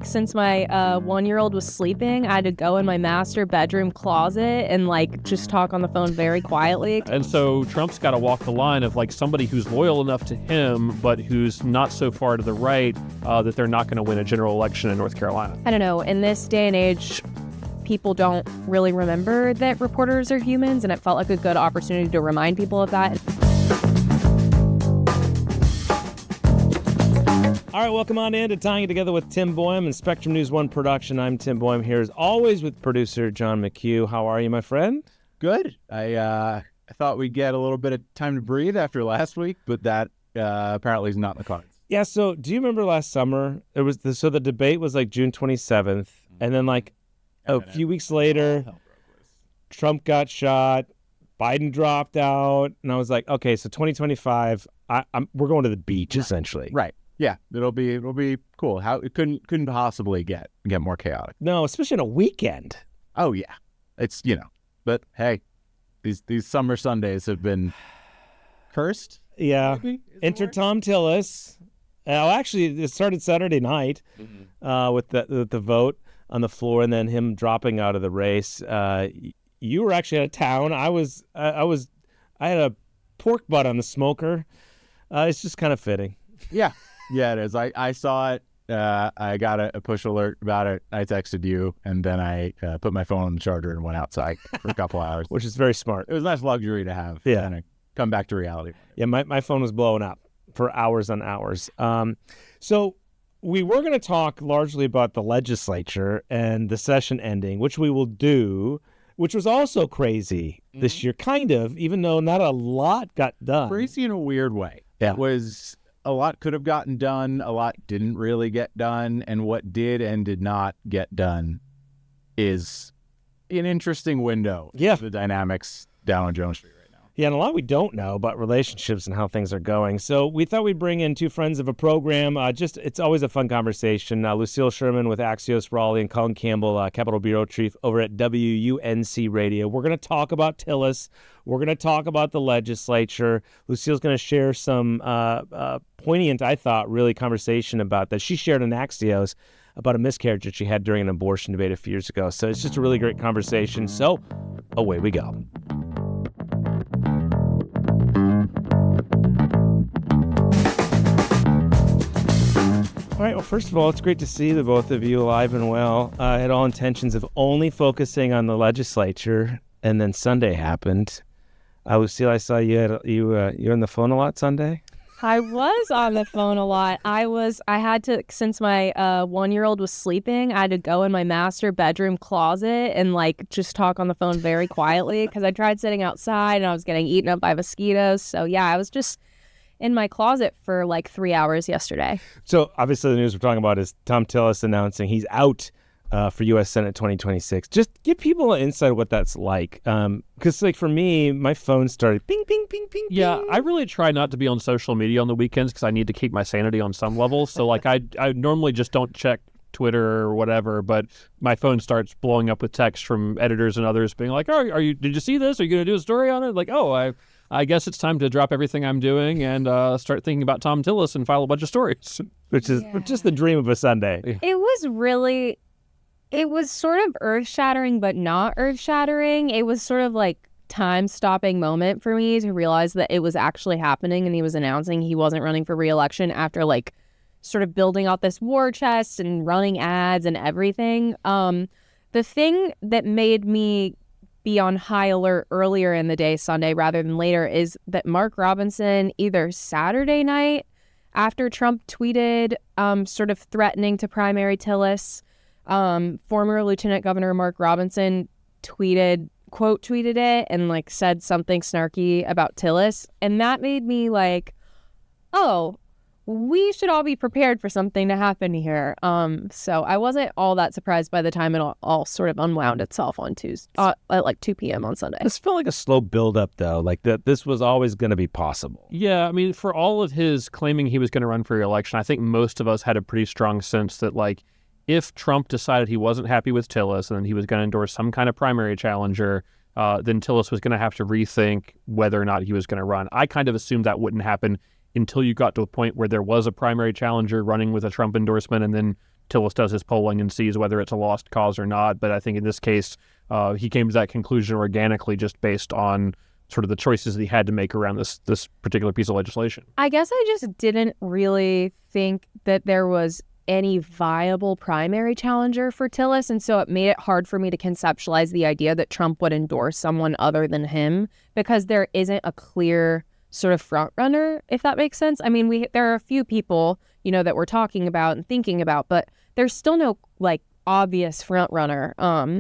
Since my 1-year-old was sleeping, I had to go in my master bedroom closet and just talk on the phone very quietly. And so Trump's got to walk the line of somebody who's loyal enough to him, but who's not so far to the right that they're not going to win a general election in North Carolina. I don't know. In this day and age, people don't really remember that reporters are humans, and it felt like a good opportunity to remind people of that. All right, welcome on in to Tying It Together with Tim Boehm and Spectrum News 1 production. I'm Tim Boehm here as always with producer John McHugh. How are you, my friend? Good. I thought we'd get a little bit of time to breathe after last week, but that apparently is not in the cards. Yeah, so do you remember last summer? The debate was June 27th, and then a few weeks later, Trump got shot, Biden dropped out, and I was like, okay, so 2025, we're going to the beach, essentially. Right. Yeah, it'll be cool. How it couldn't possibly get more chaotic. No, especially on a weekend. Oh yeah, it's but hey, these summer Sundays have been cursed. Yeah, enter Thom Tillis. Actually, it started Saturday night with the vote on the floor, and then him dropping out of the race. You were actually out of town. I had a pork butt on the smoker. It's just kind of fitting. Yeah, it is. I saw it. I got a push alert about it. I texted you, and then I put my phone on the charger and went outside for a couple hours. Which is very smart. It was a nice luxury to have. Yeah. Kind of come back to reality. Yeah, my phone was blowing up for hours on hours. So we were going to talk largely about the legislature and the session ending, which we will do, which was also crazy this year, kind of, even though not a lot got done. Crazy in a weird way. Yeah. A lot could have gotten done. A lot didn't really get done. And what did and did not get done is an interesting window. Yeah. The dynamics down on Jones Street right now. Yeah, and a lot we don't know about relationships and how things are going. So we thought we'd bring in two friends of a program. It's always a fun conversation. Lucille Sherman with Axios Raleigh and Colin Campbell, Capitol Bureau Chief over at WUNC Radio. We're going to talk about Tillis. We're going to talk about the legislature. Lucille's going to share some poignant, I thought, really conversation about that. She shared in Axios about a miscarriage that she had during an abortion debate a few years ago. So it's just a really great conversation. So away we go. All right, well, first of all, it's great to see the both of you alive and well. I had all intentions of only focusing on the legislature, and then Sunday happened. Lucille, I saw you were on the phone a lot Sunday? I was on the phone a lot. Since my 1-year-old was sleeping, I had to go in my master bedroom closet and just talk on the phone very quietly because I tried sitting outside and I was getting eaten up by mosquitoes. So yeah, I was just in my closet for 3 hours yesterday. So obviously the news we're talking about is Thom Tillis announcing he's out for U.S. Senate 2026. Just give people an insight of what that's like. Because for me, my phone started ping, ping, ping, ping, Yeah, ping. I really try not to be on social media on the weekends because I need to keep my sanity on some level. So I normally just don't check Twitter or whatever, but my phone starts blowing up with texts from editors and others being like, "Oh, did you see this? Are you going to do a story on it?" I guess it's time to drop everything I'm doing and start thinking about Thom Tillis and file a bunch of stories. Which is just the dream of a Sunday. It was sort of earth-shattering, but not earth-shattering. It was sort of time-stopping moment for me to realize that it was actually happening and he was announcing he wasn't running for re-election after sort of building out this war chest and running ads and everything. The thing that made me be on high alert earlier in the day, Sunday, rather than later, is that Mark Robinson, either Saturday night after Trump tweeted sort of threatening to primary Tillis, former Lieutenant Governor Mark Robinson quote tweeted it and said something snarky about Tillis. And that made me oh, we should all be prepared for something to happen here. So I wasn't all that surprised by the time it all sort of unwound itself on Tuesday at 2 p.m. on Sunday. This felt like a slow buildup, though, that this was always going to be possible. Yeah, I mean, for all of his claiming he was going to run for re-election, I think most of us had a pretty strong sense that if Trump decided he wasn't happy with Tillis and he was going to endorse some kind of primary challenger, then Tillis was going to have to rethink whether or not he was going to run. I kind of assumed that wouldn't happen until you got to a point where there was a primary challenger running with a Trump endorsement, and then Tillis does his polling and sees whether it's a lost cause or not. But I think in this case, he came to that conclusion organically just based on sort of the choices that he had to make around this particular piece of legislation. I guess I just didn't really think that there was any viable primary challenger for Tillis, and so it made it hard for me to conceptualize the idea that Trump would endorse someone other than him, because there isn't a clear sort of front runner, if that makes sense. I mean, there are a few people, that we're talking about and thinking about, but there's still no obvious front runner.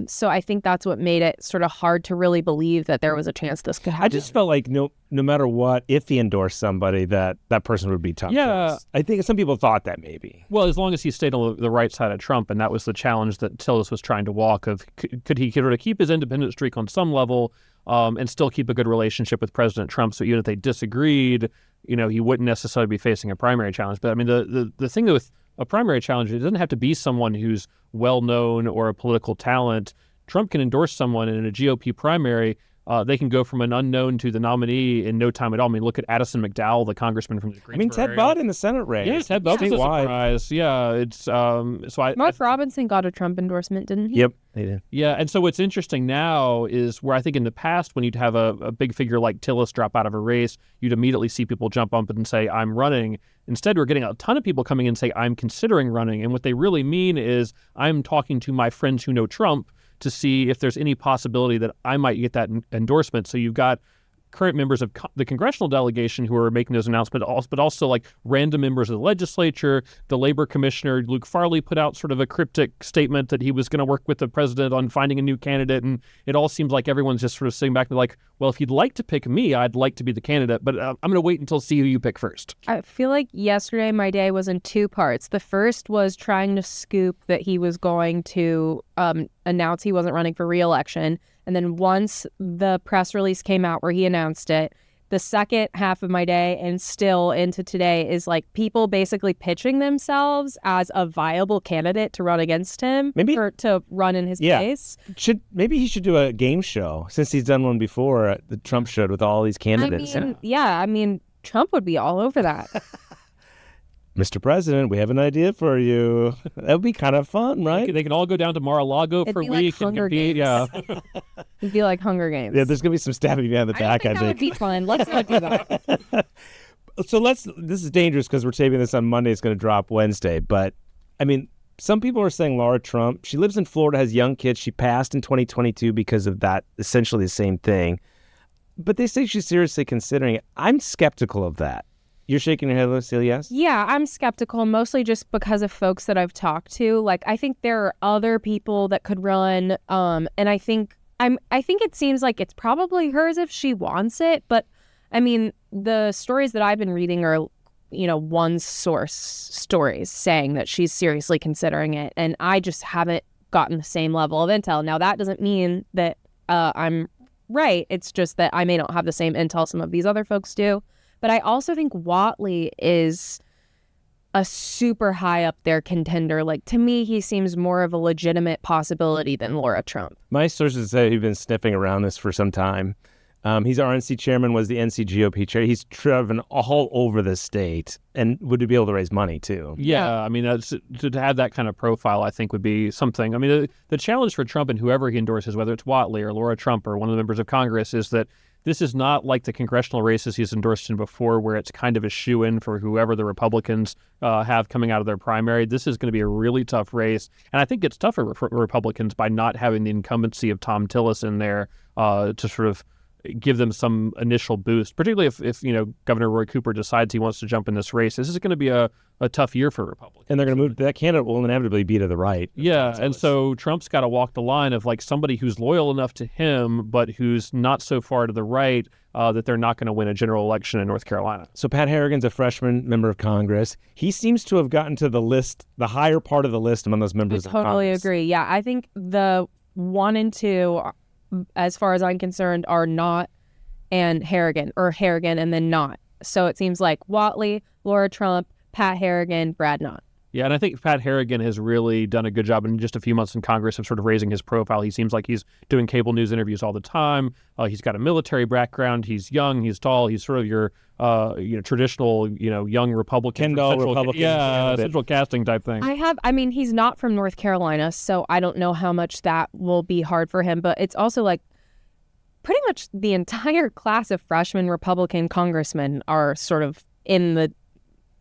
So I think that's what made it sort of hard to really believe that there was a chance this could happen. I just felt like no matter what, if he endorsed somebody, that person would be Thom Tillis. I think some people thought that maybe. Well, as long as he stayed on the right side of Trump, and that was the challenge that Tillis was trying to walk of, could he sort of keep his independent streak on some level and still keep a good relationship with President Trump, so even if they disagreed, he wouldn't necessarily be facing a primary challenge. But I mean, the thing with a primary challenge, it doesn't have to be someone who's well-known or a political talent. Trump can endorse someone in a GOP primary. They can go from an unknown to the nominee in no time at all. I mean, look at Addison McDowell, the congressman from the Greensboro Ted Budd in the Senate race. Yeah, Ted Budd was a surprise. Yeah, it's Mark Robinson got a Trump endorsement, didn't he? Yep, they did. Yeah, and so what's interesting now is where I think in the past, when you'd have a big figure like Tillis drop out of a race, you'd immediately see people jump up and say, I'm running. Instead, we're getting a ton of people coming in and say, I'm considering running. And what they really mean is, I'm talking to my friends who know Trump to see if there's any possibility that I might get that endorsement. So you've got current members of the congressional delegation who are making those announcements, but also like random members of the legislature. The labor commissioner, Luke Farley, put out sort of a cryptic statement that he was going to work with the president on finding a new candidate. And it all seems like everyone's just sort of sitting back and like, well, if you'd like to pick me, I'd like to be the candidate, but I'm going to wait until see who you pick first. I feel like yesterday my day was in two parts. The first was trying to scoop that he was going to announce he wasn't running for re-election. And then once the press release came out where he announced it, the second half of my day and still into today is like people basically pitching themselves as a viable candidate to run against him, or to run in his place. Maybe he should do a game show, since he's done one before, the Trump showed, with all these candidates. I mean, Trump would be all over that. Mr. President, we have an idea for you. That would be kind of fun, right? They can all go down to Mar-a-Lago for a week and compete. Yeah. It'd be like Hunger Games. Yeah, there's going to be some stabbing behind the back, I think. That would be fun. Let's not do that. So this is dangerous because we're taping this on Monday. It's going to drop Wednesday. But, I mean, some people are saying Laura Trump, she lives in Florida, has young kids. She passed in 2022 because of that, essentially the same thing. But they say she's seriously considering it. I'm skeptical of that. You're shaking your head, Lucille, yes? Yeah, I'm skeptical, mostly just because of folks that I've talked to. Like, I think there are other people that could run, and I think it seems like it's probably hers if she wants it. But, I mean, the stories that I've been reading are, one source stories saying that she's seriously considering it, and I just haven't gotten the same level of intel. Now, that doesn't mean that I'm right. It's just that I may not have the same intel some of these other folks do. But I also think Whatley is a super high up there contender. Like, to me, he seems more of a legitimate possibility than Laura Trump. My sources say he's been sniffing around this for some time. He's RNC chairman, was the NC GOP chair. He's driven all over the state and would be able to raise money, too. Yeah, I mean, to have that kind of profile, I think, would be something. I mean, the challenge for Trump and whoever he endorses, whether it's Whatley or Laura Trump or one of the members of Congress, is that this is not like the congressional races he's endorsed in before, where it's kind of a shoe-in for whoever the Republicans have coming out of their primary. This is going to be a really tough race. And I think it's tougher for Republicans by not having the incumbency of Thom Tillis in there to sort of give them some initial boost, particularly if Governor Roy Cooper decides he wants to jump in this race. This is going to be a tough year for Republicans. And they're going to move. That candidate will inevitably be to the right. Yeah, and so Trump's got to walk the line of like somebody who's loyal enough to him, but who's not so far to the right that they're not going to win a general election in North Carolina. So Pat Harrigan's a freshman member of Congress. He seems to have gotten to the list, the higher part of the list among those members of Congress. I totally agree. Yeah, I think the 1 and 2, as far as I'm concerned, are not and Harrigan, or Harrigan and then not. So it seems like Whatley, Laura Trump, Pat Harrigan, Brad Knott. Yeah, and I think Pat Harrigan has really done a good job in just a few months in Congress of sort of raising his profile. He seems like he's doing cable news interviews all the time. He's got a military background. He's young. He's tall. He's sort of your traditional young Republican, Kendall Republican, central casting type thing. He's not from North Carolina, so I don't know how much that will be hard for him. But it's also like pretty much the entire class of freshman Republican congressmen are sort of in the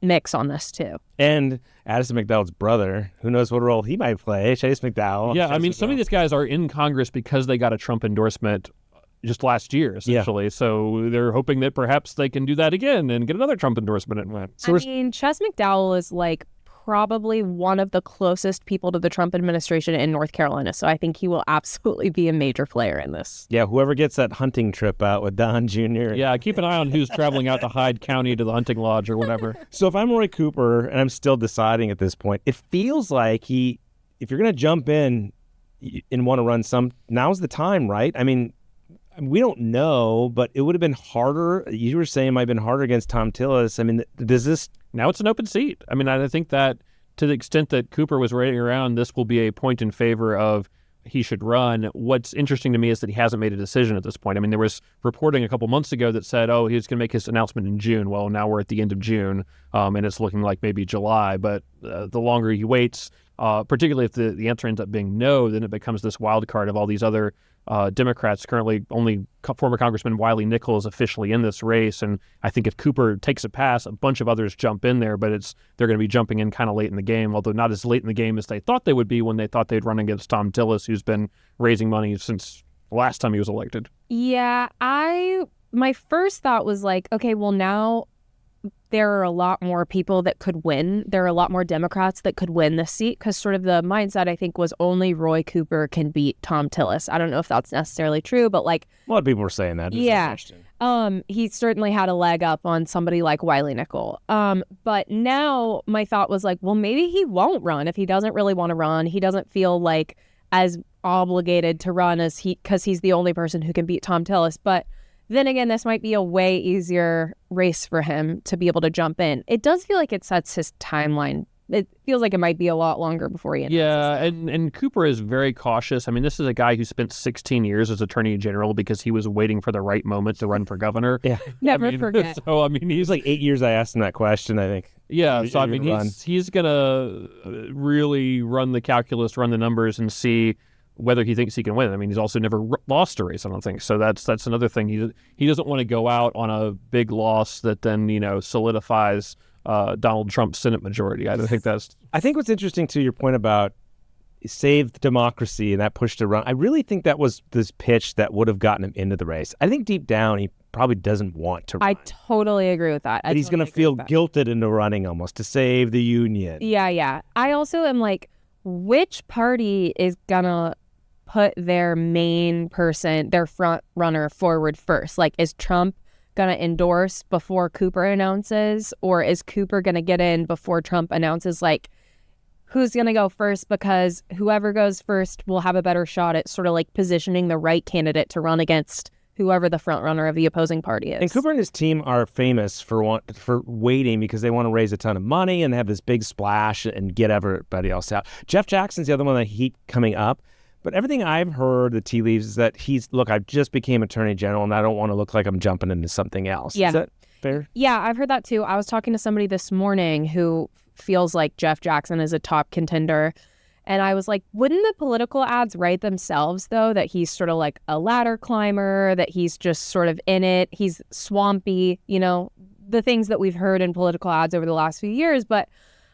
mix on this too. And Addison McDowell's brother, who knows what role he might play, Chase McDowell. Yeah, some of these guys are in Congress because they got a Trump endorsement just last year, essentially. Yeah. So they're hoping that perhaps they can do that again and get another Trump endorsement and win. So Chase McDowell is like probably one of the closest people to the Trump administration in North Carolina. So I think he will absolutely be a major player in this. Yeah, whoever gets that hunting trip out with Don Jr. Yeah, keep an eye on who's traveling out to Hyde County to the hunting lodge or whatever. So if I'm Roy Cooper, and I'm still deciding at this point, it feels like if you're going to jump in and want to run now's the time, right? I mean, we don't know, but it would have been harder. You were saying it might have been harder against Thom Tillis. I mean, does this... Now it's an open seat. I mean, I think that to the extent that Cooper was waiting around, this will be a point in favor of he should run. What's interesting to me is that he hasn't made a decision at this point. I mean, there was reporting a couple months ago that said, he was going to make his announcement in June. Well, now we're at the end of June, and it's looking like maybe July. But the longer he waits, particularly if the answer ends up being no, then it becomes this wild card of all these other Democrats. Currently, only former Congressman Wiley Nichols officially in this race, and I think if Cooper takes a pass, a bunch of others jump in there, but they're going to be jumping in kind of late in the game, although not as late in the game as they thought they would be when they thought they'd run against Thom Tillis, who's been raising money since the last time he was elected. Yeah, my first thought was like, okay, well now there are a lot more people that could win. There are a lot more Democrats that could win this seat because sort of the mindset, I think, was only Roy Cooper can beat Thom Tillis. I don't know if that's necessarily true, but like... A lot of people were saying that. Yeah. He certainly had a leg up on somebody like Wiley Nichols. But now my thought was like, well, maybe he won't run if he doesn't really want to run. He doesn't feel like as obligated to run as because he's the only person who can beat Thom Tillis. But then again, this might be a way easier race for him to be able to jump in. It does feel like it sets his timeline. It feels like it might be a lot longer before he announces it. And Cooper is very cautious. I mean, this is a guy who spent 16 years as Attorney General because he was waiting for the right moment to run for governor. Yeah, never forget. So, I mean, he's like 8 years I asked him that question, I think. Yeah, so I mean, he's going to really run the calculus, run the numbers, and see whether he thinks he can win. I mean, he's also never lost a race, I don't think. So that's another thing. He doesn't want to go out on a big loss that then, solidifies Donald Trump's Senate majority. I think what's interesting to your point about save democracy and that push to run, I really think that was this pitch that would have gotten him into the race. I think deep down he probably doesn't want to run. I totally agree with that. He's going to feel guilted into running almost to save the union. Yeah. I also am like, which party is going to put their main person, their front runner forward first? Like, is Trump going to endorse before Cooper announces, or is Cooper going to get in before Trump announces? Like, who's going to go first? Because whoever goes first will have a better shot at sort of like positioning the right candidate to run against whoever the front runner of the opposing party is. And Cooper and his team are famous for waiting because they want to raise a ton of money and have this big splash and get everybody else out. Jeff Jackson's the other one that heat coming up. But everything I've heard, the tea leaves, is that I just became Attorney General and I don't want to look like I'm jumping into something else. Yeah. Is that fair? Yeah, I've heard that too. I was talking to somebody this morning who feels like Jeff Jackson is a top contender. And I was like, wouldn't the political ads write themselves, though, that he's sort of like a ladder climber, that he's just sort of in it, he's swampy, the things that we've heard in political ads over the last few years. But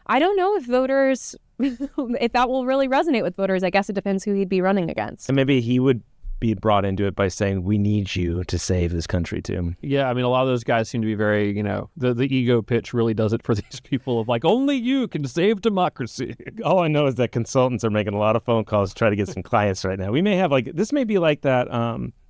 I don't know if voters... if that will really resonate with voters. I guess it depends who he'd be running against. And maybe he would be brought into it by saying, we need you to save this country too. Yeah, I mean, a lot of those guys seem to be very, the ego pitch really does it for these people of like, only you can save democracy. All I know is that consultants are making a lot of phone calls to try to get some clients right now. We may have this may be like that,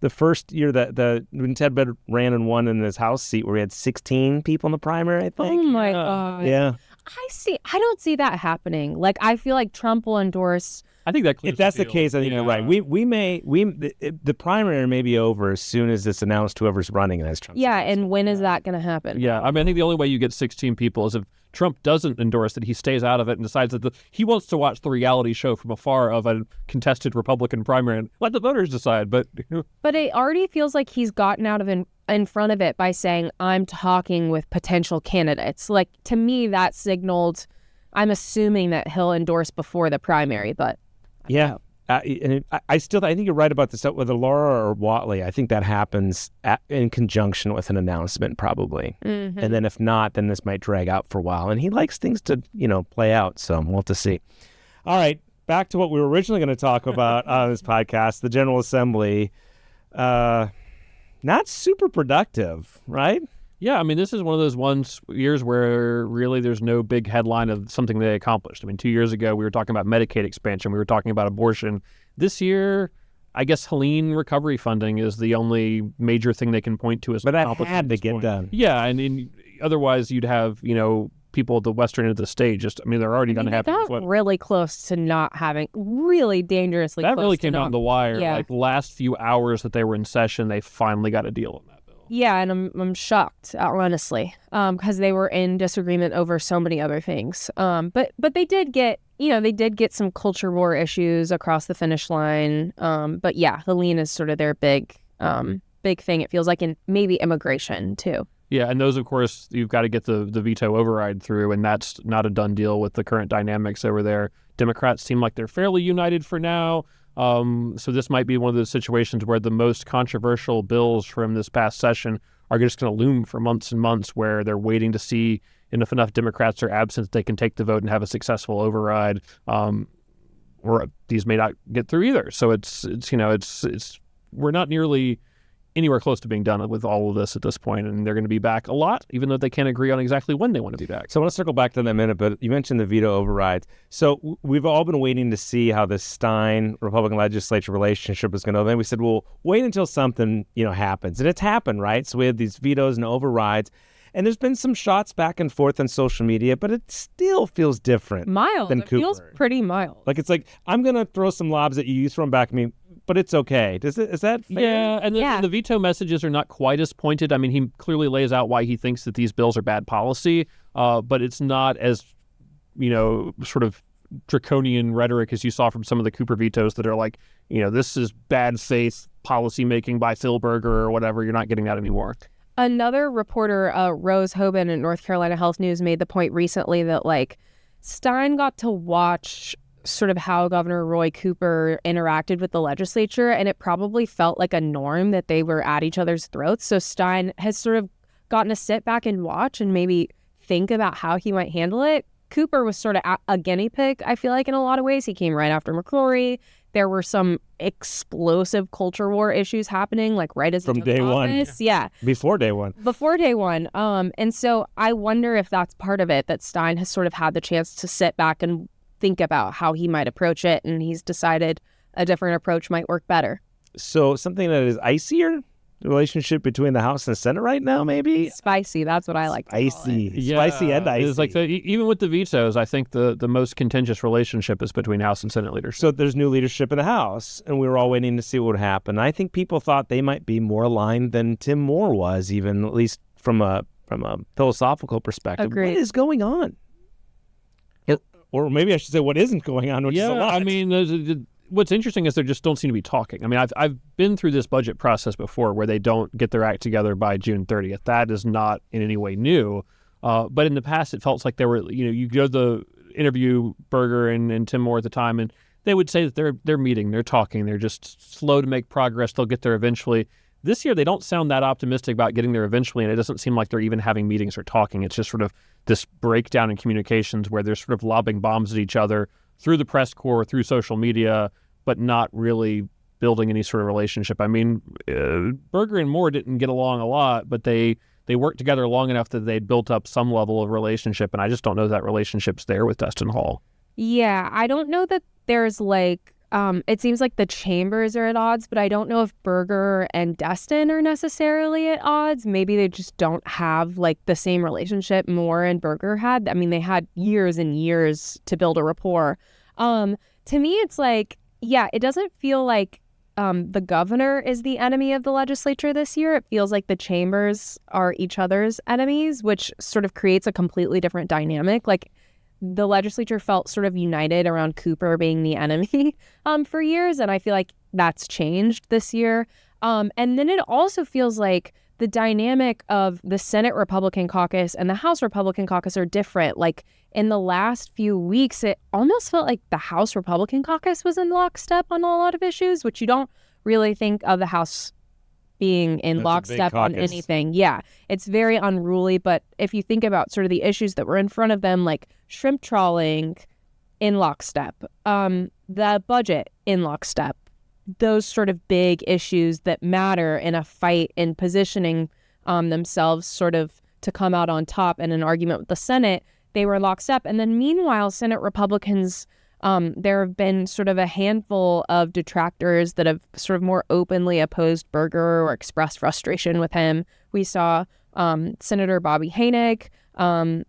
the first year that when Ted Bed ran and won in his House seat where he had 16 people in the primary, I think. Oh my God. Yeah. I don't see that happening. Like, I feel like Trump will endorse. I think that if that's the case, I think you're right. The primary may be over as soon as it's announced whoever's running as Trump. Yeah, and when is that going to happen? Yeah, I mean, I think the only way you get 16 people is if Trump doesn't endorse it, he stays out of it and decides that he wants to watch the reality show from afar of a contested Republican primary and let the voters decide. But it already feels like he's gotten out of in front of it by saying, I'm talking with potential candidates. Like, to me, that signaled, I'm assuming that he'll endorse before the primary, but yeah. And I think you're right about this. Whether Laura or Whatley, I think that happens in conjunction with an announcement, probably. Mm-hmm. And then if not, then this might drag out for a while. And he likes things to, play out. So we'll have to see. All right, back to what we were originally going to talk about on this podcast, the General Assembly. Not super productive, right? yeah, I mean, this is one of those years where really there's no big headline of something they accomplished. I mean, 2 years ago, we were talking about Medicaid expansion. We were talking about abortion. This year, I guess Helene recovery funding is the only major thing they can point to as But that accomplishment had at to this get point. done. Yeah, and otherwise you'd have, people at the western end of the stage. They're already going to have... They got really close to not having, really dangerously That close really to came not, down the wire. Yeah. Like, the last few hours that they were in session, they finally got a deal on that bill. Yeah, and I'm shocked, honestly, because they were in disagreement over so many other things. But they did get, some culture war issues across the finish line. But yeah, Helene is sort of their big thing. It feels like, in maybe immigration too. Yeah, and those, of course, you've got to get the veto override through, and that's not a done deal with the current dynamics over there. Democrats seem like they're fairly united for now. So this might be one of those situations where the most controversial bills from this past session are just going to loom for months and months, where they're waiting to see if enough Democrats are absent, they can take the vote and have a successful override. Or these may not get through either. So it's we're not nearly anywhere close to being done with all of this at this point, and they're going to be back a lot, even though they can't agree on exactly when they want to be back. So I want to circle back to that in a minute, but you mentioned the veto overrides. So we've all been waiting to see how the Stein Republican legislature relationship is going to go. Then we said, well, wait until something, happens. And it's happened, right? So we had these vetoes and overrides. And there's been some shots back and forth on social media, but it still feels different. Mild. Than It feels Cooper. pretty mild. Like, it's like, I'm going to throw some lobs at you, you throw them back at me, but it's okay. Is that fair? Yeah, and the veto messages are not quite as pointed. I mean, he clearly lays out why he thinks that these bills are bad policy, but it's not as, sort of draconian rhetoric as you saw from some of the Cooper vetoes that are like, this is bad faith policymaking by Phil Berger or whatever. You're not getting that anymore. Another reporter, Rose Hoban at North Carolina Health News, made the point recently that, like, Stein got to watch sort of how Governor Roy Cooper interacted with the legislature, and it probably felt like a norm that they were at each other's throats. So Stein has sort of gotten to sit back and watch and maybe think about how he might handle it. Cooper was sort of a guinea pig, I feel like, in a lot of ways. He came right after McCrory. There were some explosive culture war issues happening, like right as From he took day one. office. Yeah. Before day one. Before day one. And so I wonder if that's part of it, that Stein has sort of had the chance to sit back and think about how he might approach it, and he's decided a different approach might work better. So something that is icier, the relationship between the House and the Senate right now, maybe? Spicy, that's what I like to call Icy. it. Spicy and icy. It's like even with the vetoes, I think the most contentious relationship is between House and Senate leaders. So there's new leadership in the House, and we were all waiting to see what would happen. I think people thought they might be more aligned than Tim Moore was, even at least from a philosophical perspective. Agreed. What is going on? Or maybe I should say what isn't going on, which is a lot. I mean, what's interesting is they just don't seem to be talking. I mean, I've been through this budget process before where they don't get their act together by June 30th. That is not in any way new. But in the past, it felt like there were, you go to the interview Berger and Tim Moore at the time, and they would say that they're meeting, they're talking, they're just slow to make progress. They'll get there eventually. This year, they don't sound that optimistic about getting there eventually, and it doesn't seem like they're even having meetings or talking. It's just sort of this breakdown in communications where they're sort of lobbing bombs at each other through the press corps, through social media, but not really building any sort of relationship. I mean, Berger and Moore didn't get along a lot, but they worked together long enough that they'd built up some level of relationship, and I just don't know that relationship's there with Destin Hall. Yeah, I don't know that there's like, it seems like the chambers are at odds, but I don't know if Berger and Destin are necessarily at odds. Maybe they just don't have like the same relationship Moore and Berger had. I mean, they had years and years to build a rapport. To me, it's like, yeah, it doesn't feel like the governor is the enemy of the legislature this year. It feels like the chambers are each other's enemies, which sort of creates a completely different dynamic. Like the legislature felt sort of united around Cooper being the enemy for years, and I feel like that's changed this year. And then it also feels like the dynamic of the Senate Republican caucus and the House Republican caucus are different. Like in the last few weeks, it almost felt like the House Republican caucus was in lockstep on a lot of issues, which you don't really think of the House being in lockstep on anything. Yeah, it's very unruly. But if you think about sort of the issues that were in front of them, like shrimp trawling in lockstep, the budget in lockstep, those sort of big issues that matter in a fight in positioning themselves sort of to come out on top in an argument with the Senate, they were lockstep. And then meanwhile, Senate Republicans, there have been sort of a handful of detractors that have sort of more openly opposed Berger or expressed frustration with him. We saw Senator Bobby Hoenig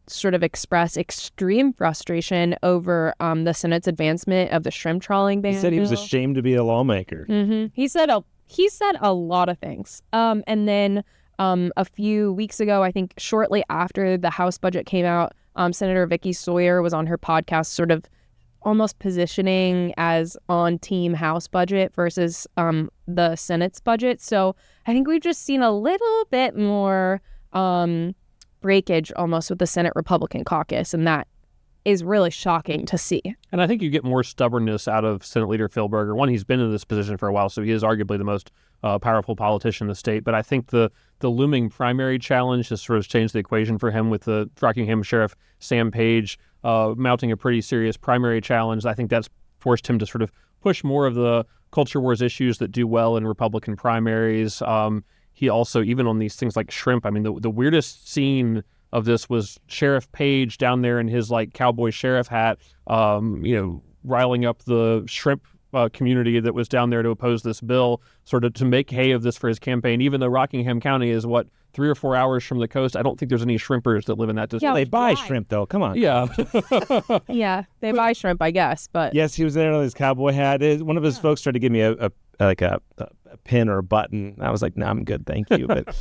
sort of express extreme frustration over the Senate's advancement of the shrimp trawling ban. He said he was ashamed to be a lawmaker. Mm-hmm. He said a lot of things. And then a few weeks ago, I think shortly after the House budget came out, Senator Vicky Sawyer was on her podcast sort of almost positioning as on team House budget versus the Senate's budget. So I think we've just seen a little bit more breakage almost with the Senate Republican caucus, and that is really shocking to see. And I think you get more stubbornness out of Senate Leader Phil Berger. One, he's been in this position for a while, so he is arguably the most powerful politician in the state. But I think the looming primary challenge has sort of changed the equation for him with the Rockingham Sheriff Sam Page mounting a pretty serious primary challenge. I think that's forced him to sort of push more of the culture wars issues that do well in Republican primaries. He also, even on these things like shrimp, I mean, the weirdest scene of this was Sheriff Page down there in his like cowboy sheriff hat, riling up the shrimp community that was down there to oppose this bill, sort of to make hay of this for his campaign. Even though Rockingham County is 3 or 4 hours from the coast, I don't think there's any shrimpers that live in that district. Yeah, they buy shrimp though. Come on. Yeah. Yeah, they buy shrimp, I guess. But yes, he was there in his cowboy hat. One of his folks tried to give me a pin or a button. I was like, no, I'm good, thank you. But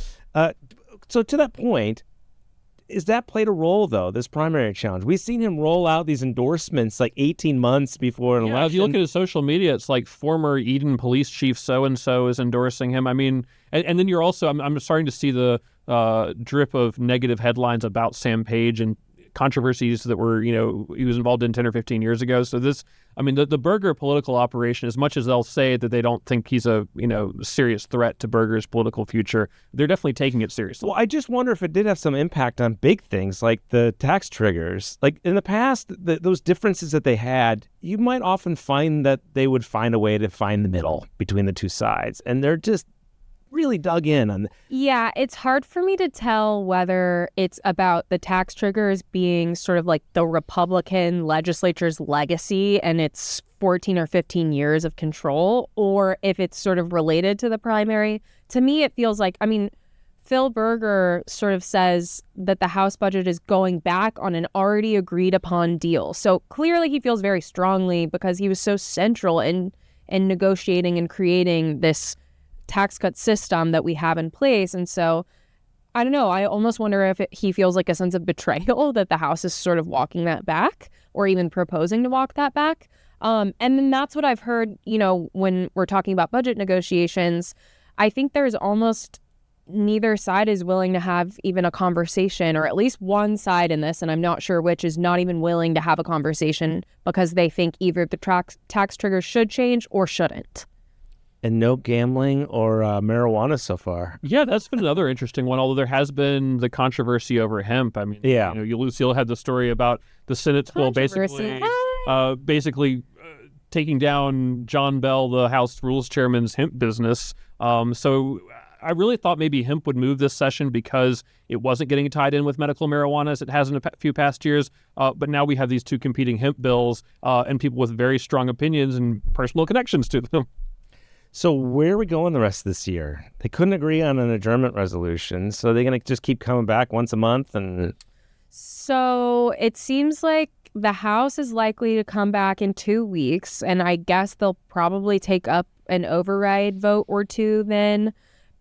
so to that point, is that played a role, though, this primary challenge? We've seen him roll out these endorsements like 18 months before an election. If you look at his social media, it's like former Eden police chief so-and-so is endorsing him. I mean, and then you're also, I'm starting to see the drip of negative headlines about Sam Page and controversies that were, he was involved in 10 or 15 years ago. So this, I mean, the Berger political operation, as much as they'll say that they don't think he's a, serious threat to Berger's political future, they're definitely taking it seriously. Well, I just wonder if it did have some impact on big things like the tax triggers. Like in the past, those differences that they had, you might often find that they would find a way to find the middle between the two sides. And they're just really dug in on. Yeah, it's hard for me to tell whether it's about the tax triggers being sort of like the Republican legislature's legacy and its 14 or 15 years of control, or if it's sort of related to the primary. To me, it feels like, Phil Berger sort of says that the House budget is going back on an already agreed upon deal. So clearly he feels very strongly, because he was so central in negotiating and creating this tax cut system that we have in place. And so I don't know, I almost wonder if he feels like a sense of betrayal that the House is sort of walking that back, or even proposing to walk that back. And then that's what I've heard, when we're talking about budget negotiations. I think there's almost neither side is willing to have even a conversation, or at least one side in this, and I'm not sure which, is not even willing to have a conversation because they think either the tax triggers should change or shouldn't. And no gambling or marijuana so far. Yeah, that's been another interesting one, although there has been the controversy over hemp. I mean, Lucille had the story about the Senate bill basically taking down John Bell, the House Rules Chairman's hemp business. So I really thought maybe hemp would move this session because it wasn't getting tied in with medical marijuana as it has in a few past years. But now we have these two competing hemp bills and people with very strong opinions and personal connections to them. So where are we going the rest of this year? They couldn't agree on an adjournment resolution, so they're going to just keep coming back once a month? And so it seems like the House is likely to come back in 2 weeks, and I guess they'll probably take up an override vote or two then.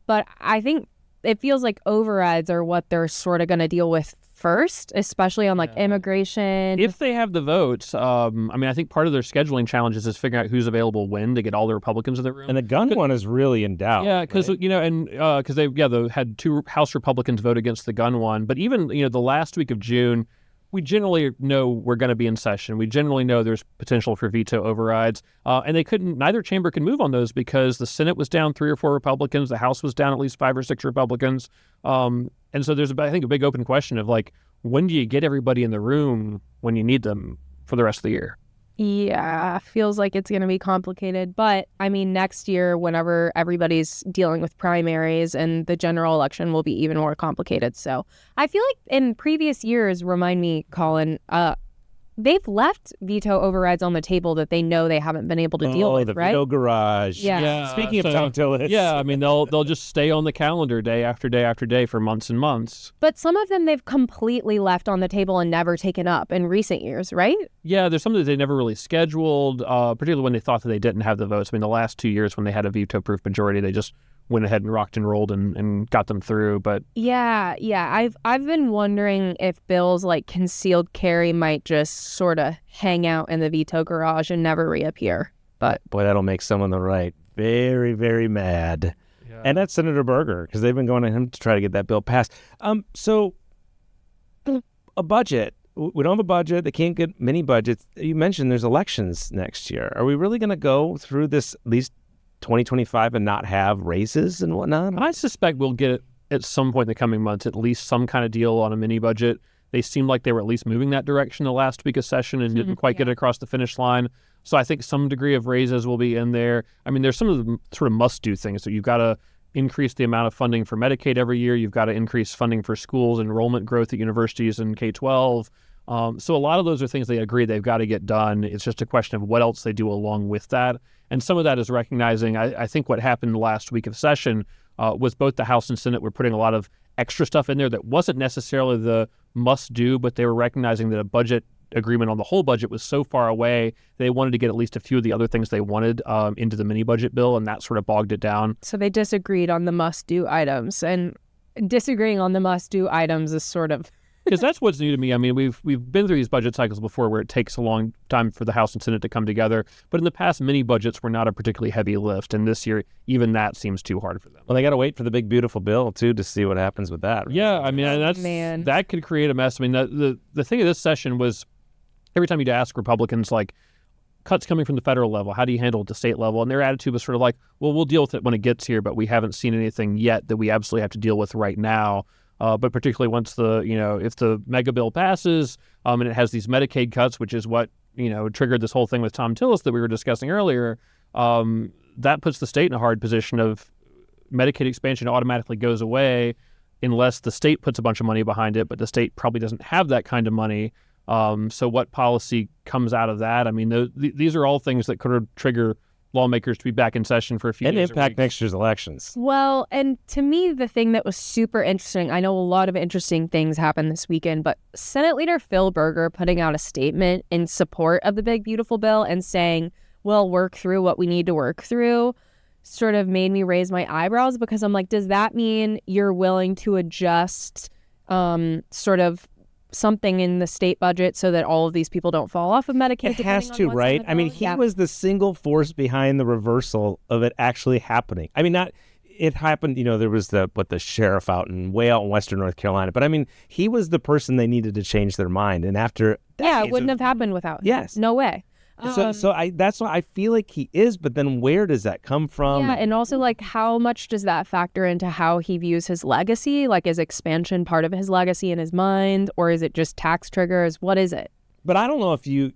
But I think it feels like overrides are what they're sort of going to deal with first, especially on like immigration. If they have the votes, I mean, I think part of their scheduling challenges is figuring out who's available when to get all the Republicans in the room. And the gun one is really in doubt. Yeah, because right? because they had 2 House Republicans vote against the gun one. But even the last week of June, we generally know we're going to be in session. We generally know there's potential for veto overrides, and neither chamber can move on those because the Senate was down 3 or 4 Republicans, the House was down at least 5 or 6 Republicans, and so there's I think a big open question of like, when do you get everybody in the room when you need them for the rest of the year? Yeah, feels like it's going to be complicated. But I mean, next year, whenever everybody's dealing with primaries and the general election will be even more complicated. So I feel like in previous years, remind me, Colin, they've left veto overrides on the table that they know they haven't been able to deal with, the right? veto garage. Yeah. Speaking of Thom Tillis. Yeah, I mean, they'll just stay on the calendar day after day after day for months and months. But some of them they've completely left on the table and never taken up in recent years, right? Yeah, there's some that they never really scheduled, particularly when they thought that they didn't have the votes. I mean, the last 2 years when they had a veto-proof majority, they just went ahead and rocked and rolled and got them through. But yeah, I've been wondering if bills like concealed carry might just sort of hang out in the veto garage and never reappear. But boy, that'll make some on the right very, very mad. yeah. And that's Senator Berger, because they've been going to him to try to get that bill passed. So a budget. We don't have a budget. They can't get many budgets. You mentioned there's elections next year. Are we really going to go through this at least 2025 and not have raises and whatnot? I suspect we'll get at some point in the coming months at least some kind of deal on a mini budget. They seemed like they were at least moving that direction the last week of session and didn't quite get it across the finish line. So I think some degree of raises will be in there. I mean, there's some of the sort of must-do things. So you've got to increase the amount of funding for Medicaid every year. You've got to increase funding for schools, enrollment growth at universities and K-12. So a lot of those are things they agree they've got to get done. It's just a question of what else they do along with that. And some of that is recognizing, I think what happened the last week of session was both the House and Senate were putting a lot of extra stuff in there that wasn't necessarily the must-do, but they were recognizing that a budget agreement on the whole budget was so far away, they wanted to get at least a few of the other things they wanted into the mini-budget bill, and that sort of bogged it down. So they disagreed on the must-do items, and disagreeing on the must-do items is sort of... Because that's what's new to me. I mean, we've been through these budget cycles before where it takes a long time for the House and Senate to come together. But in the past, mini budgets were not a particularly heavy lift. And this year, even that seems too hard for them. Well, they got to wait for the big, beautiful bill, too, to see what happens with that. Right? Yeah, I mean, that could create a mess. I mean, the thing of this session was every time you'd ask Republicans, like, cuts coming from the federal level, how do you handle it at the state level? And their attitude was sort of like, well, we'll deal with it when it gets here, but we haven't seen anything yet that we absolutely have to deal with right now. But particularly once if the mega bill passes and it has these Medicaid cuts, which is what, triggered this whole thing with Thom Tillis that we were discussing earlier, that puts the state in a hard position of Medicaid expansion automatically goes away unless the state puts a bunch of money behind it, but the state probably doesn't have that kind of money. So what policy comes out of that? I mean, these are all things that could trigger lawmakers to be back in session for a few and days impact next year's elections. Well, and to me, the thing that was super interesting, I know a lot of interesting things happened this weekend, but Senate Leader Phil Berger putting out a statement in support of the big, beautiful bill and saying, we'll work through what we need to work through, sort of made me raise my eyebrows, because I'm like, does that mean you're willing to adjust sort of something in the state budget so that all of these people don't fall off of Medicaid? It has to, right? I mean, he was the single force behind the reversal of it actually happening. I mean, it happened, there was the sheriff way out in Western North Carolina. But I mean, he was the person they needed to change their mind. And after it wouldn't have happened without him. Yes. No way. That's why I feel like he is, but then where does that come from? Yeah, and also, like, how much does that factor into how he views his legacy? Like, is expansion part of his legacy in his mind, or is it just tax triggers? What is it? But I don't know if you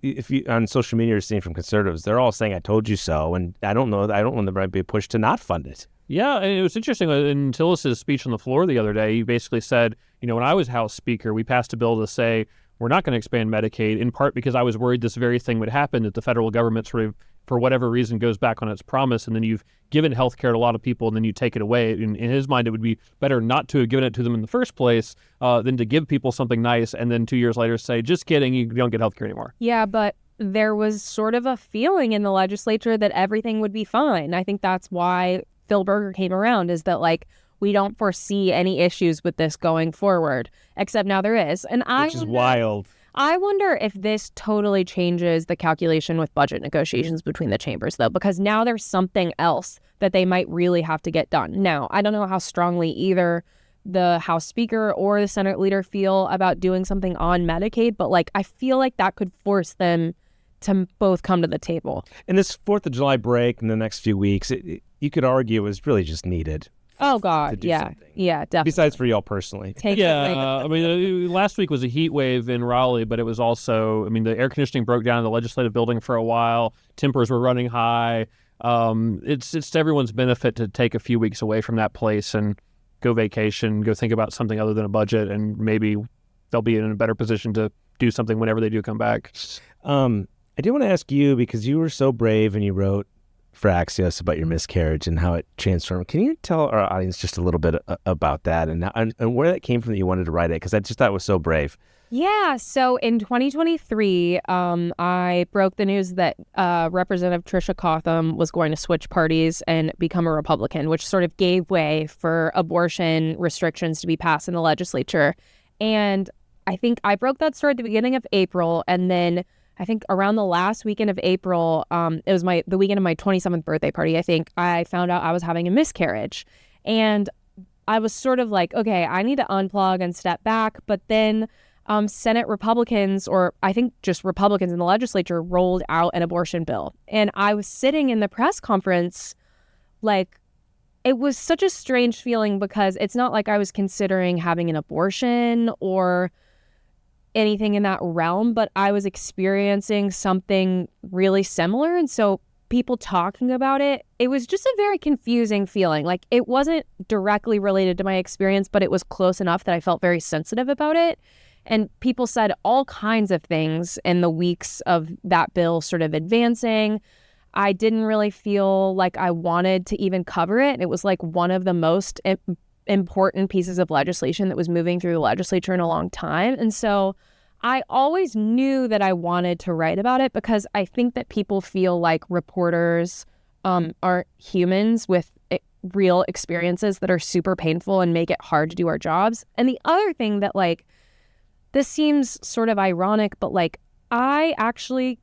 on social media are seeing from conservatives, they're all saying, I told you so, and I don't know when there might be a push to not fund it. Yeah, and it was interesting. In Tillis' speech on the floor the other day, he basically said, when I was House Speaker, we passed a bill to say, we're not going to expand Medicaid, in part because I was worried this very thing would happen, that the federal government sort of for whatever reason goes back on its promise, and then you've given health care to a lot of people and then you take it away. In his mind, it would be better not to have given it to them in the first place than to give people something nice and then 2 years later say, just kidding, you don't get health care anymore. Yeah, but there was sort of a feeling in the legislature that everything would be fine. I think that's why Phil Berger came around, is that like, we don't foresee any issues with this going forward, except now there is. And Which is wild. I wonder if this totally changes the calculation with budget negotiations between the chambers, though, because now there's something else that they might really have to get done. Now, I don't know how strongly either the House Speaker or the Senate leader feel about doing something on Medicaid, but like I feel like that could force them to both come to the table. And this 4th of July break in the next few weeks, you could argue it was really just needed. Oh, God. Yeah. Something. Yeah, definitely. Besides for y'all personally. I mean, last week was a heat wave in Raleigh, but it was also, I mean, the air conditioning broke down in the legislative building for a while. Tempers were running high. It's to everyone's benefit to take a few weeks away from that place and go vacation, go think about something other than a budget, and maybe they'll be in a better position to do something whenever they do come back. I do want to ask you, because you were so brave and you wrote for Axios about your miscarriage and how it transformed. Can you tell our audience just a little bit about that and where that came from that you wanted to write it? Because I just thought it was so brave. Yeah. So in 2023, I broke the news that Representative Tricia Cotham was going to switch parties and become a Republican, which sort of gave way for abortion restrictions to be passed in the legislature. And I think I broke that story at the beginning of April, and then I think around the last weekend of April, it was the weekend of my 27th birthday party, I think, I found out I was having a miscarriage. And I was sort of like, okay, I need to unplug and step back. But then Senate Republicans, or I think just Republicans in the legislature, rolled out an abortion bill. And I was sitting in the press conference, like, it was such a strange feeling, because it's not like I was considering having an abortion or anything in that realm, but I was experiencing something really similar. And so people talking about it, it was just a very confusing feeling. Like, it wasn't directly related to my experience, but it was close enough that I felt very sensitive about it. And people said all kinds of things in the weeks of that bill sort of advancing. I didn't really feel like I wanted to even cover it. It was like one of the most important pieces of legislation that was moving through the legislature in a long time. And so I always knew that I wanted to write about it, because I think that people feel like reporters aren't humans with real experiences that are super painful and make it hard to do our jobs. And the other thing that, like, this seems sort of ironic, but like, I actually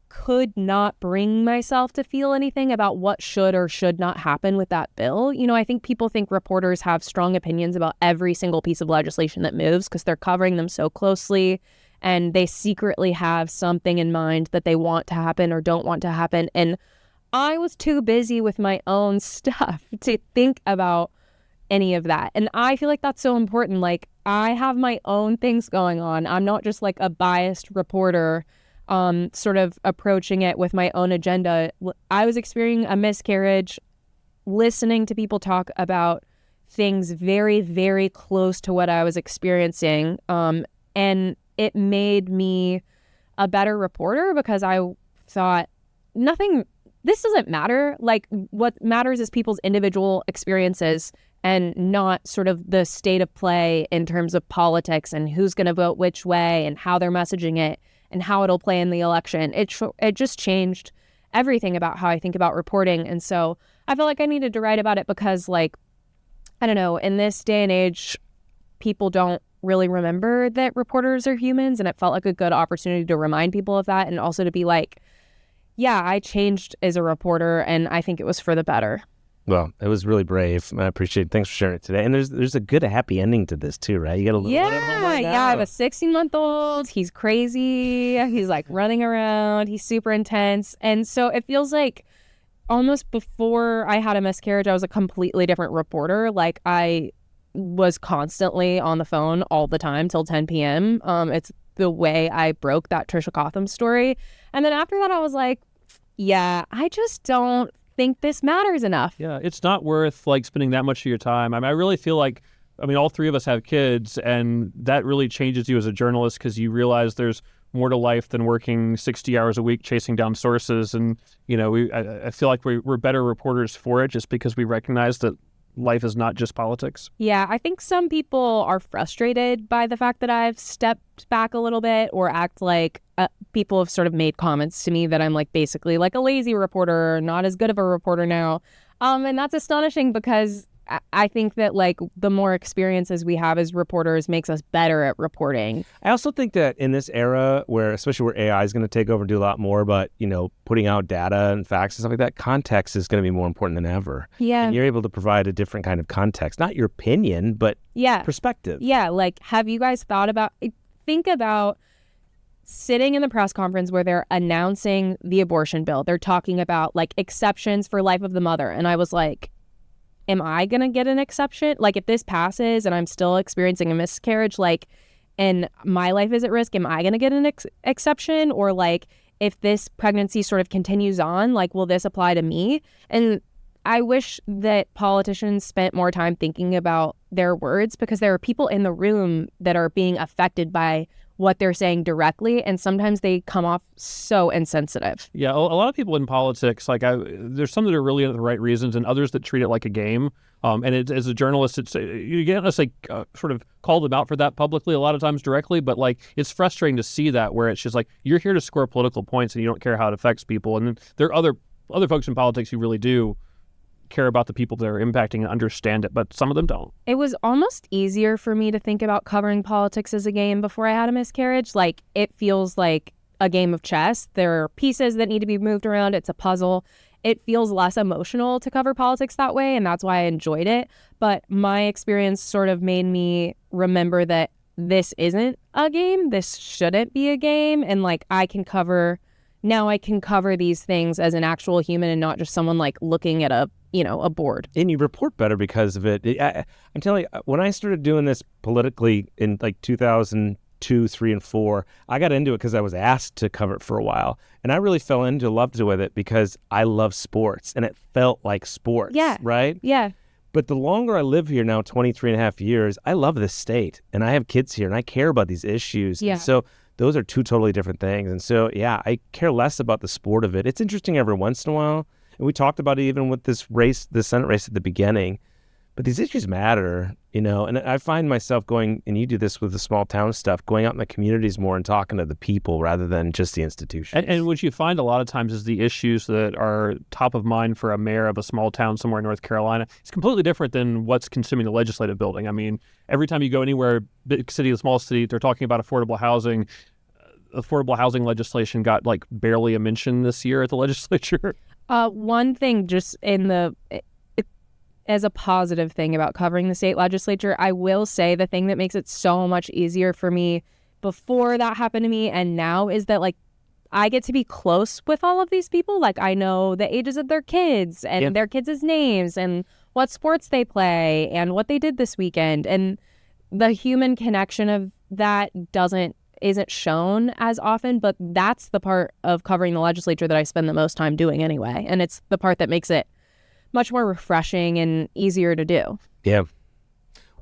could not bring myself to feel anything about what should or should not happen with that bill. You know, I think people think reporters have strong opinions about every single piece of legislation that moves because they're covering them so closely, and they secretly have something in mind that they want to happen or don't want to happen. And I was too busy with my own stuff to think about any of that. And I feel like that's so important. Like, I have my own things going on. I'm not just like a biased reporter sort of approaching it with my own agenda. I was experiencing a miscarriage, listening to people talk about things very, very close to what I was experiencing. And it made me a better reporter, because I thought this doesn't matter. Like, what matters is people's individual experiences, and not sort of the state of play in terms of politics and who's going to vote which way and how they're messaging it and how it'll play in the election. It just changed everything about how I think about reporting. And so I felt like I needed to write about it because, like, I don't know, in this day and age, people don't really remember that reporters are humans. And it felt like a good opportunity to remind people of that, and also to be like, yeah, I changed as a reporter, and I think it was for the better. Well, it was really brave. I appreciate it. Thanks for sharing it today. And there's a good, happy ending to this too, right? You got a little one at home right now. Yeah, I have a 16-month-old. He's crazy. He's like running around. He's super intense. And so it feels like almost before I had a miscarriage, I was a completely different reporter. Like, I was constantly on the phone all the time till 10 p.m. It's the way I broke that Tricia Cotham story. And then after that, I was like, yeah, I just don't think this matters enough. Yeah, it's not worth like spending that much of your time. I mean, I really feel like, I mean, all three of us have kids, and that really changes you as a journalist, because you realize there's more to life than working 60 hours a week chasing down sources. And, I feel like we're better reporters for it just because we recognize that life is not just politics. Yeah, I think some people are frustrated by the fact that I've stepped back a little bit or act like people have sort of made comments to me that I'm like basically like a lazy reporter, not as good of a reporter now. And that's astonishing because I think that like the more experiences we have as reporters makes us better at reporting. I also think that in this era especially where AI is going to take over and do a lot more, but, putting out data and facts and stuff like that, context is going to be more important than ever. Yeah. And you're able to provide a different kind of context, not your opinion, but perspective. Yeah. Like, have you guys think about sitting in the press conference where they're announcing the abortion bill. They're talking about like exceptions for life of the mother. And I was like, am I going to get an exception? Like if this passes and I'm still experiencing a miscarriage, like, and my life is at risk, am I going to get an exception? Or like if this pregnancy sort of continues on, like, will this apply to me? And I wish that politicians spent more time thinking about their words because there are people in the room that are being affected by what they're saying directly, and sometimes they come off so insensitive. Yeah, a lot of people in politics, like there's some that are really at the right reasons and others that treat it like a game. And as a journalist, you get sort of called them out for that publicly, a lot of times directly, but like it's frustrating to see that where it's just like you're here to score political points and you don't care how it affects people. And then there are other folks in politics who really do care about the people that are impacting and understand it, but some of them don't. It was almost easier for me to think about covering politics as a game before I had a miscarriage. Like it feels like a game of chess. There are pieces that need to be moved around. It's a puzzle. It feels less emotional to cover politics that way, and that's why I enjoyed it. But my experience sort of made me remember that this isn't a game. This shouldn't be a game. And like I can cover these things as an actual human and not just someone like looking at a board. And you report better because of it. I'm telling you, when I started doing this politically in like 2002, 3, and 4, I got into it because I was asked to cover it for a while. And I really fell into love with it because I love sports and it felt like sports. Yeah. Right? Yeah. But the longer I live here now, 23 and a half years, I love this state and I have kids here and I care about these issues. Yeah. And so those are two totally different things. And so, yeah, I care less about the sport of it. It's interesting every once in a while. And we talked about it even with this race, the Senate race at the beginning. But these issues matter, and I find myself going, and you do this with the small town stuff, going out in the communities more and talking to the people rather than just the institutions. And what you find a lot of times is the issues that are top of mind for a mayor of a small town somewhere in North Carolina. It's completely different than what's consuming the legislative building. I mean, every time you go anywhere, big city to small city, they're talking about affordable housing. Affordable housing legislation got like barely a mention this year at the legislature. One thing just as a positive thing about covering the state legislature, I will say the thing that makes it so much easier for me before that happened to me and now is that like I get to be close with all of these people. Like I know the ages of their kids and their kids' names and what sports they play and what they did this weekend. And the human connection of that isn't shown as often, but that's the part of covering the legislature that I spend the most time doing anyway. And it's the part that makes it much more refreshing and easier to do. Yeah.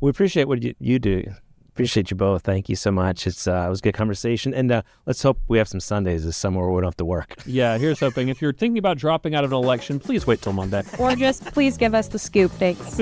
We appreciate what you do. Appreciate you both. Thank you so much. It was a good conversation. And let's hope we have some Sundays this summer where we don't have to work. Yeah, here's hoping. If you're thinking about dropping out of an election, please wait till Monday. Or just please give us the scoop. Thanks.